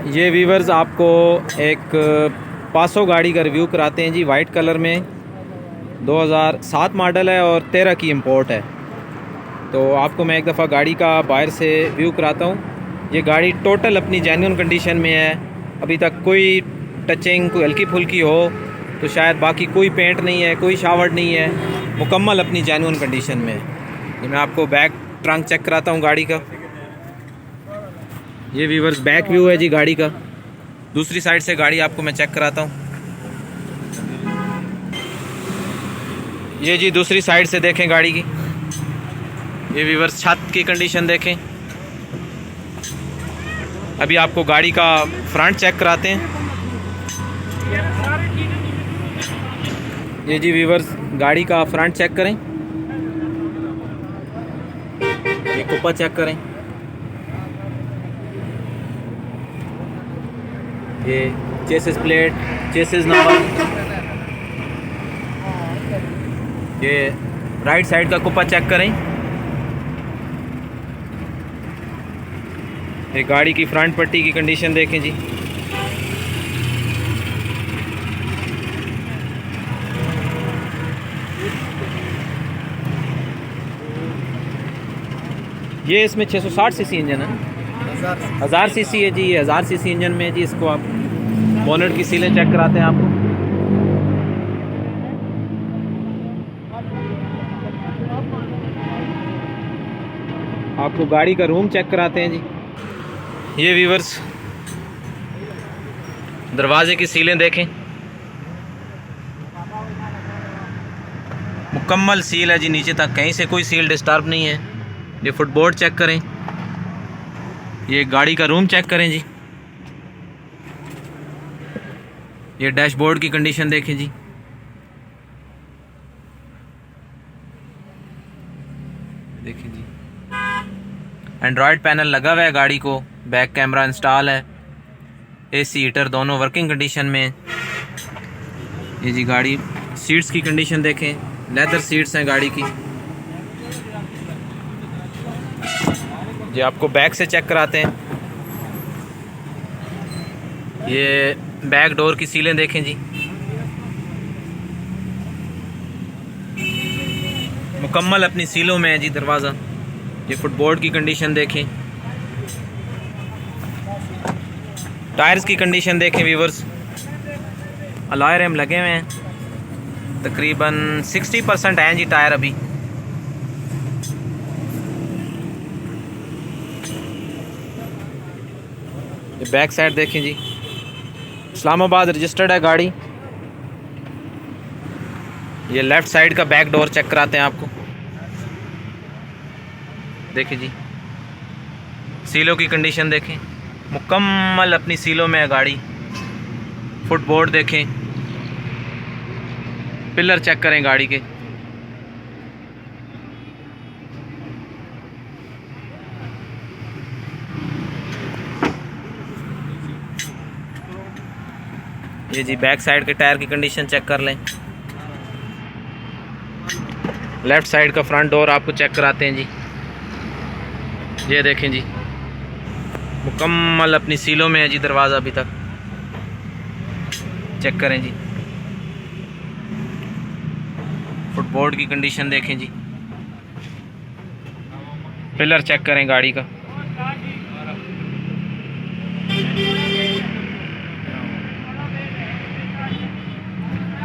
ये व्यूवर्स आपको एक पासो गाड़ी का रिव्यू कराते हैं जी। वाइट कलर में 2007 मॉडल है और 13 की इंपोर्ट है। तो आपको मैं एक दफ़ा गाड़ी का बाहर से व्यू कराता हूँ। ये गाड़ी टोटल अपनी जेन्युइन कंडीशन में है। अभी तक कोई टचिंग कोई हल्की फुल्की हो तो शायद, बाकी कोई पेंट नहीं है, कोई शावर नहीं है, मुकम्मल अपनी जेन्युइन कंडीशन में है। ये मैं आपको बैक ट्रंक चेक कराता हूँ गाड़ी का। ये व्यूवर्स बैक व्यू है जी गाड़ी का। दूसरी साइड से गाड़ी आपको मैं चेक कराता हूँ। ये जी दूसरी साइड से देखें गाड़ी की। ये व्यूवर्स छत की कंडीशन देखें। अभी आपको गाड़ी का फ्रंट चेक कराते हैं। ये जी व्यूवर्स गाड़ी का फ्रंट चेक करें। ये कुप्पा चेक करें। ये चेसिस प्लेट, चेसिस नंबर, ये राइट साइड का कुप्पा चेक करें। ये गाड़ी की फ्रंट पट्टी की कंडीशन देखें जी। ये इसमें 660 सीसी इंजन है, 1000 सीसी है जी। ये 1000 सीसी इंजन में है जी। इसको आप बोनेट की सीलें चेक कराते हैं आपको। आपको गाड़ी का रूम चेक कराते हैं जी। ये व्यूवर्स दरवाजे की सीलें देखें, मुकम्मल सील है जी नीचे तक, कहीं से कोई सील डिस्टर्ब नहीं है। ये फुटबोर्ड चेक करें। ये गाड़ी का रूम चेक करें जी। ये डैशबोर्ड की कंडीशन देखें जी। देखें जी, एंड्रॉयड पैनल लगा हुआ है गाड़ी को, बैक कैमरा इंस्टॉल है, एसी हीटर दोनों वर्किंग कंडीशन में। ये जी गाड़ी सीट्स की कंडीशन देखें, लेदर सीट्स हैं गाड़ी की। ये आपको बैक से चेक कराते हैं। ये बैक डोर की सीलें देखें जी, मुकम्मल अपनी सीलों में है जी दरवाज़ा। ये फुटबोर्ड की कंडीशन देखें। टायर्स की कंडीशन देखें व्यूवर्स। अलॉय रिम लगे हुए हैं, तकरीबन 60% हैं जी टायर अभी। ये बैक साइड देखें जी, इस्लामाबाद रजिस्टर्ड है गाड़ी। ये लेफ़्ट साइड का बैक डोर चेक कराते हैं आपको। देखिए जी, सीलों की कंडीशन देखें, मुकम्मल अपनी सीलों में है गाड़ी। फुटबोर्ड देखें, पिलर चेक करें गाड़ी के। ये जी बैक साइड के टायर की कंडीशन चेक कर लें। लेफ़्ट साइड का फ्रंट डोर आपको चेक कराते हैं जी। ये देखें जी, मुकम्मल अपनी सीलों में है जी दरवाज़ा अभी तक। चेक करें जी, फुटबोर्ड की कंडीशन देखें जी। पिलर चेक करें गाड़ी का।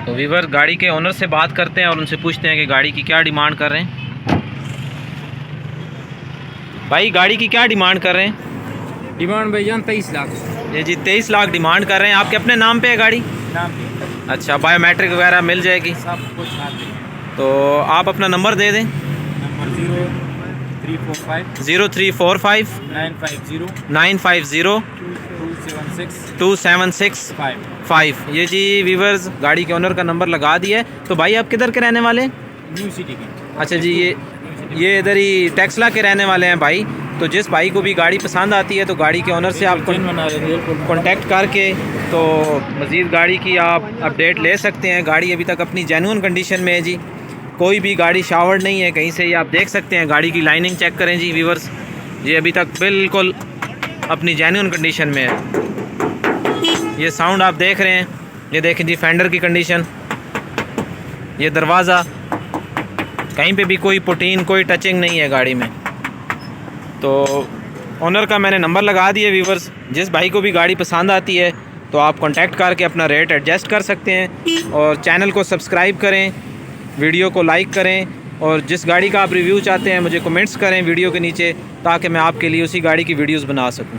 तो वीवर गाड़ी के ओनर से बात करते हैं और उनसे पूछते हैं कि गाड़ी की क्या डिमांड कर रहे हैं। भाई गाड़ी की क्या डिमांड कर रहे हैं? डिमांड भैया 23 लाख। ये जी 23 लाख डिमांड कर रहे हैं। आपके अपने नाम पे है गाड़ी? नाम पे। अच्छा, बायोमेट्रिक वगैरह मिल जाएगी? सब कुछ नाम पे। तो आप अपना नंबर दे दें। नंबर 0345 0345 950 950 276 276 5। ये जी वीवर्स गाड़ी के ओनर का नंबर लगा दिया है। तो भाई आप किधर के रहने वाले हैं? न्यू सिटी की। अच्छा जी, ये इधर ही टेक्सला के रहने वाले हैं भाई। तो जिस भाई को भी गाड़ी पसंद आती है तो गाड़ी के ओनर से आप कॉन्टैक्ट करके तो मज़ीद गाड़ी की आप अपडेट ले सकते हैं। गाड़ी अभी तक अपनी जेन्युइन कंडीशन में है जी, कोई भी गाड़ी शावर्ड नहीं है कहीं से। ये आप देख सकते हैं, गाड़ी की लाइनिंग चेक करें जी व्यूवर्स, ये अभी तक बिल्कुल अपनी जेन्युइन कंडीशन में है। ये साउंड आप देख रहे हैं, ये देखें जी फेंडर की कंडीशन, ये दरवाज़ा, कहीं पे भी कोई पुटीन कोई टचिंग नहीं है गाड़ी में। तो ओनर का मैंने नंबर लगा दिया व्यूवर्स, जिस भाई को भी गाड़ी पसंद आती है तो आप कांटेक्ट करके अपना रेट एडजस्ट कर सकते हैं। और चैनल को सब्सक्राइब करें, वीडियो को लाइक करें, और जिस गाड़ी का आप रिव्यू चाहते हैं मुझे कमेंट्स करें वीडियो के नीचे, ताकि मैं आपके लिए उसी गाड़ी की वीडियोस बना सकूं।